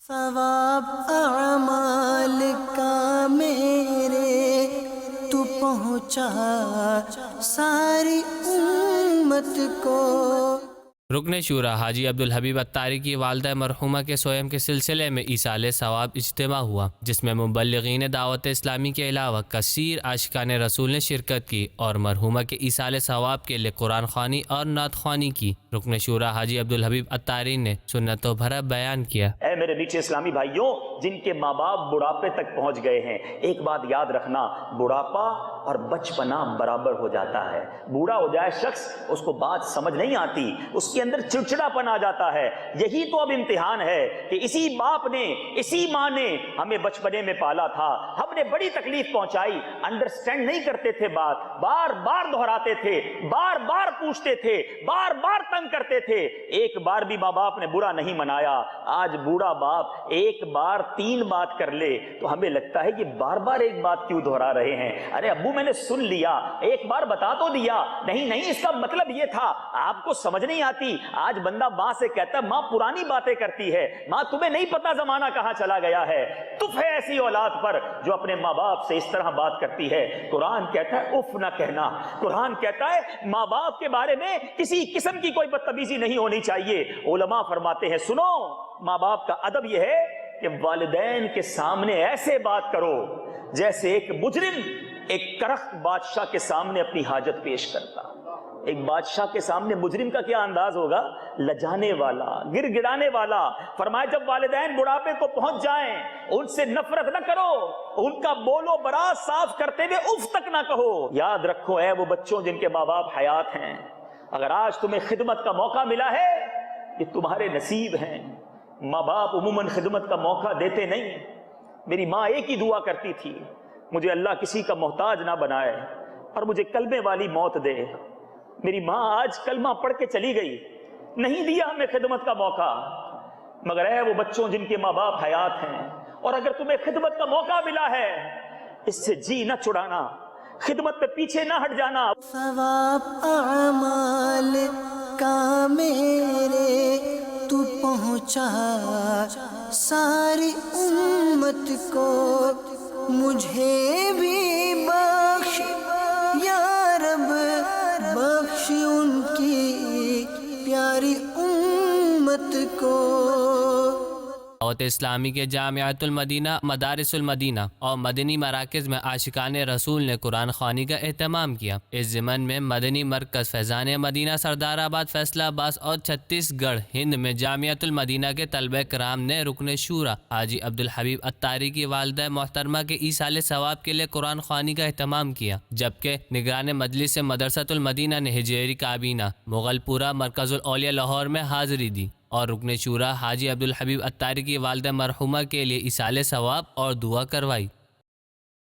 ثواب اعمال کا میرے تو پہنچا ساری امت کو۔ رکن شورا حاجی عبدالحبیب اتاری کی والدہ مرحومہ کے سوئم کے سلسلے میں ایصال ثواب اجتماع ہوا، جس میں مبلغین دعوت اسلامی کے علاوہ کثیر عاشقان رسول نے شرکت کی اور مرحومہ کے ایصال ثواب کے لیے قرآن خوانی اور نعت خوانی کی۔ رکن شورا حاجی عبدالحبیب اتاری نے سنتوں بھرا بیان کیا۔ اے میرے میٹھے اسلامی بھائیوں، جن کے ماں باپ بڑھاپے تک پہنچ گئے ہیں، ایک بات یاد رکھنا، بڑھاپا اور بچپنا برابر ہو جاتا ہے۔ بوڑھا ہو جائے شخص، اس کو بات سمجھ نہیں آتی، اس کے اندر چڑچڑا پن آ جاتا ہے۔ یہی تو اب امتحان ہے کہ اسی باپ نے، اسی ماں نے ہمیں بچپنے میں پالا تھا، ہم نے بڑی تکلیف پہنچائی، انڈرسٹینڈ نہیں کرتے تھے، بات بار بار دہراتے تھے، بار بار پوچھتے تھے، بار بار تنگ کرتے تھے، ایک بار بھی ماں باپ نے برا نہیں منایا۔ آج بوڑھا باپ ایک بار 3 بات کر لے تو ہمیں لگتا ہے کہ بار بار ایک بات کیوں دہرا رہے ہیں؟ ارے ابو میں نے سن لیا، ایک بار بتا تو دیا، نہیں اس کا مطلب یہ تھا، آپ کو سمجھ نہیں آتی۔ آج بندہ ماں سے کہتا ہے ماں پرانی باتیں کرتی ہے، ماں تمہیں نہیں پتا زمانہ کہاں چلا گیا ہے۔ تف ہے ایسی اولاد پر جو اپنے ماں باپ سے اس طرح بات کرتی ہے۔ قرآن کہتا ہے اف نہ کہنا، قرآن کہتا ہے ماں باپ کے بارے میں کسی قسم کی کوئی بدتمیزی نہیں ہونی چاہیے۔ علماء فرماتے ہیں سنو، ماں باپ کا ادب یہ ہے کہ والدین کے سامنے ایسے بات کرو جیسے ایک مجرم ایک کرخت بادشاہ کے سامنے اپنی حاجت پیش کرتا۔ ایک بادشاہ کے سامنے مجرم کا کیا انداز ہوگا؟ لجانے والا، گر گڑانے والا۔ فرمایا جب والدین بڑھاپے کو پہنچ جائیں، ان سے نفرت نہ کرو، ان کا بولو براز صاف کرتے ہوئے اف تک نہ کہو۔ یاد رکھو اے وہ بچوں جن کے ماں باپ حیات ہیں، اگر آج تمہیں خدمت کا موقع ملا ہے، یہ تمہارے نصیب ہیں۔ ماں باپ عموماً خدمت کا موقع دیتے نہیں۔ میری ماں ایک ہی دعا کرتی تھی، مجھے اللہ کسی کا محتاج نہ بنائے اور مجھے کلمے والی موت دے۔ میری ماں آج کلمہ پڑھ کے چلی گئی، نہیں دیا ہمیں خدمت کا موقع۔ مگر اے وہ بچوں جن کے ماں باپ حیات ہیں، اور اگر تمہیں خدمت کا موقع ملا ہے، اس سے جی نہ چڑانا، خدمت پہ پیچھے نہ ہٹ جانا۔ ثواب اعمال کا میرے تو پہنچا ساری امت کو، مجھے بھی بخش یا رب، بخش ان کی پیاری امت کو۔ دعوت اسلامی کے جامعۃ المدینہ، مدارس المدینہ اور مدنی مراکز میں عاشقان رسول نے قرآن خوانی کا اہتمام کیا۔ اس ضمن میں مدنی مرکز فیضان مدینہ سردار آباد، فیصلہ آباد اور چھتیس گڑھ ہند میں جامعۃ المدینہ کے طلبہ کرام نے رکن شورا حاجی عبدالحبیب اتاری کی والدہ محترمہ کے ایصال ثواب کے لیے قرآن خوانی کا اہتمام کیا، جبکہ نگران مجلس مدرسۃ المدینہ نے ہجیری کابینہ مغل پورہ مرکز الاولیاء لاہور میں حاضری دی اور رکن شورا حاجی عبدالحبیب اتاری کی والدہ مرحومہ کے لیے ایصال ثواب اور دعا کروائی۔